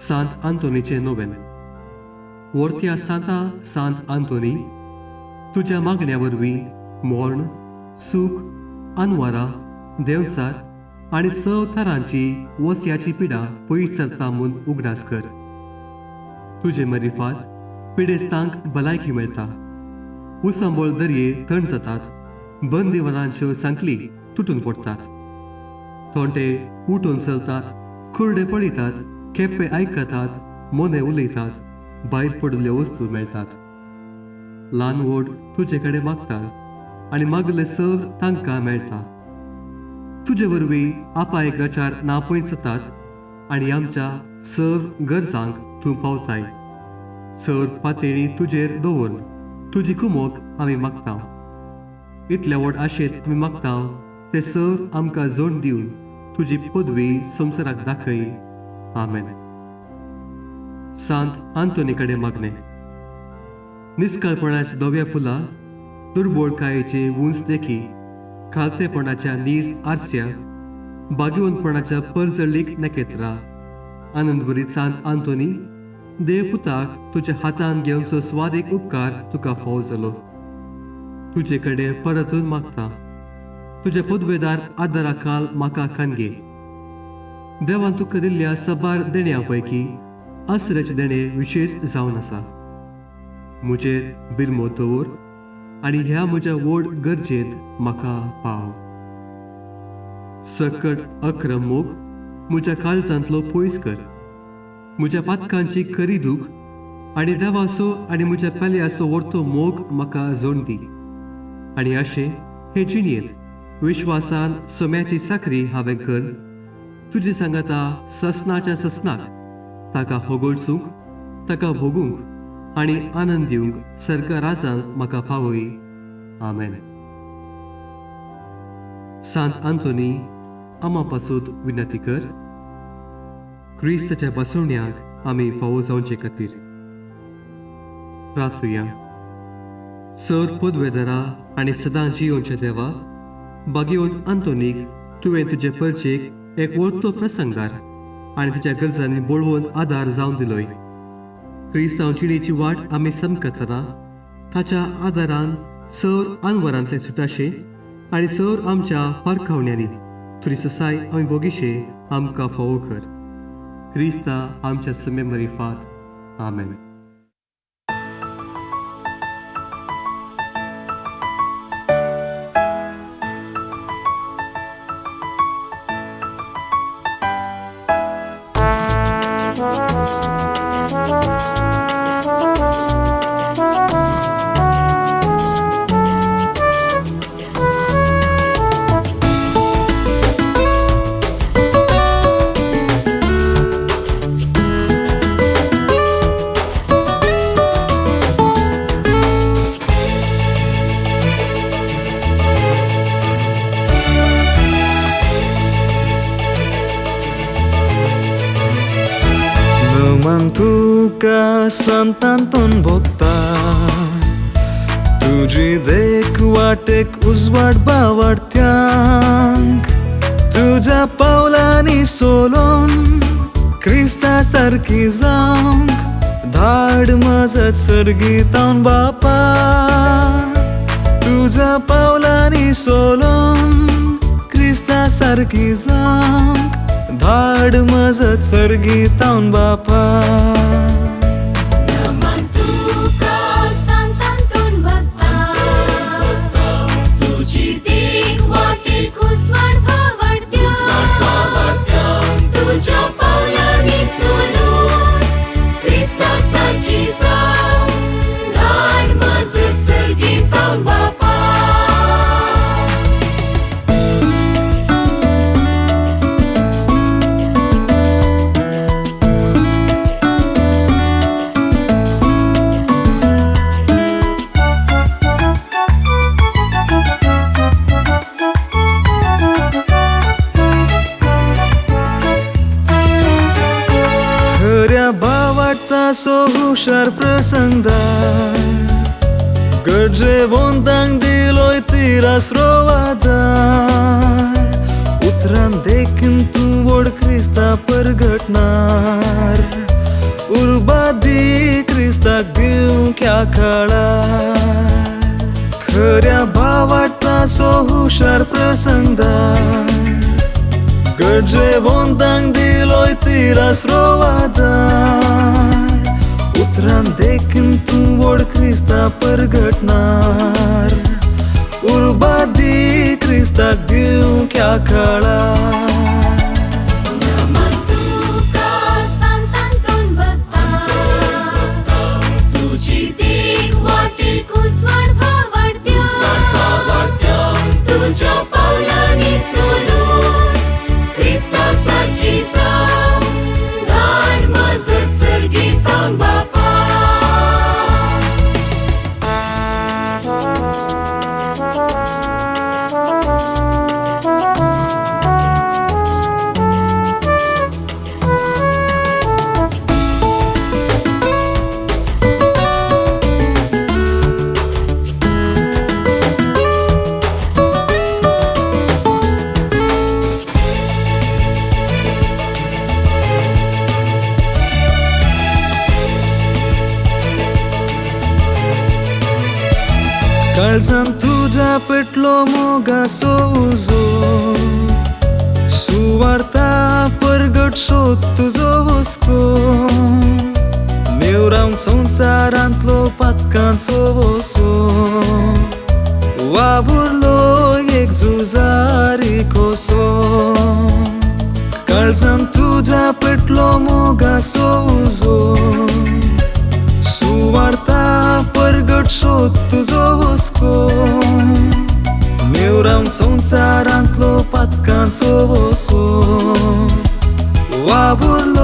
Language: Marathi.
सांत आंतोनीचे नोवेन. वर्त्या सांत आंतोनी, तुज्या मागण्या वरवीं मोर्ण, सूख, अनवरां, देंवचार आनी थरांची वस्याची पिडा पयस सरता म्हूण उगडास कर. तुजे मरिफात पिडेस्तांक भलायकी मेळटा. उसंबोळ दर्ये थंड जातात. बंदिवनांच्यो सांकली तुटून पडटात. थोंटे उठून चलतात. खुर्डे पडितात. केप्पे आयकतात. मोने उलयतात. भायर पडिल्ल्यो वस्तू मेळटात. ल्हान व्हड तुजे कडेन मागतात आनी मागले सर तांकां मेळटा. तुजे वरवीं आपायग्राचार नापयत जातात आनी आमच्या सर गरजांक तूं पावताय. सर पातळी तुजेर दवर तुजी कुमोक आमी मागता. इतल्या व्हड आशेत आमी मागता ते सर आमकां जोड दिवन तुजी पदवी संवसाराक दाखय. आमेन. सांत आंतोनी कडेन मागणे. निस्काळपणाच्या धव्या फुलां, दुर्बळकायेचे उंच देखी, खालतेपणाच्या नीज आरस्या, बागिवंतपणाच्या परजळीक नखेत्रां, आनंदभरीत सांत आंतोनी, देवपुताक तुज्या हातान घेवचो स्वादीक उपकार तुका फावो जालो. तुजे कडेन परतून मागता. तुज्या पदवेदार आदाराखाल म्हाका खानगे. देवान तुका दिल्ल्या सबार देण्यां पैकी आसऱ्याचे देणे विशेश जावन आसा. म्हजेर बिरमो दवर आनी ह्या म्हज्या व्हड गरजेंत म्हाका पाव. सकट अक्रम मोग म्हज्या काळजांतलो पयस कर. म्हज्या पातकांची खरी दूख आनी देवाचो आनी म्हज्या पेल्याचो व्हडतो मोग म्हाका जोड दी. आनी अशें हे जिणेंत विश्वासान सोम्याची साखरी हांवें कर. तुजी सांगाता ससनाच्या ससनाक ताका होगोळचूंक, ताका भोगूंक आनी आनंद दिवंक सर्गा राजान म्हाका पावय. आमेन. सांत आंतोनी, आमा पासून विनंती कर. क्रिस्ताच्या बसवण्याक आमी फावो जावचे खातीर प्रार्थुया. सर पदवेदारा आनी सदां जियोच्या देवा, बागिवंत आंतोनीक तुवें तुजे परचेक एक व्हडलो प्रसंगार आनी तिच्या गरजांनी बोळवून आदार जावन दिलोय. क्रिस्तांव जिणेची वाट आमी समकतना ताच्या आदारान सर अनवरांतले सुटाशे आनी सर आमच्या पारखावण्यांनी तुरी ससाय आमी बोगिशे आमकां फावो कर. क्रिस्ता आमच्या समे मरिफात. आमेन. तुका संतांतून भोगता. तुजी देख वाटेक उजवाड बावाडत्यांक. तुझ्या पावलांनी सोलोन क्रिस्ता सारकी जावंक धाड मजत सर्गीतावन बापा. तुझ्या पावलांनी सोलोन क्रिस्ता सारकी जावंक धाड मजत सर्गीतावन बापा. सो हुशार प्रसंगदार गरजे वोंतांक दिलोय तिरास रोवादार. उतरान देखीन तूं व्हड क्रिस्ता परगटणार. काळार खऱ्या भावाटता सो हुशार प्रसंगदार गरजेवंतांक दिलोय तिरासरो आदार उतरान देखून तूं व्हड क्रिस्ता परगटणार उर्बा दी क्रिस्ताक दिवंक ह्या काळार काळजान तुझ्या पेटलो मोगाचो उजो सुवार्ता परगट सोद तुजो हुस्को नेवरावंक संवसारांतलो पातकांचो वसो वावुरलो एक झुजारी कोसो काळजान तुझ्या पेटलो मोगाचो उजो सुवार्ता परगट सोद तुजो हुस्को नेवरावंक संवसारांतलो पातकांचो वसो वावुरलो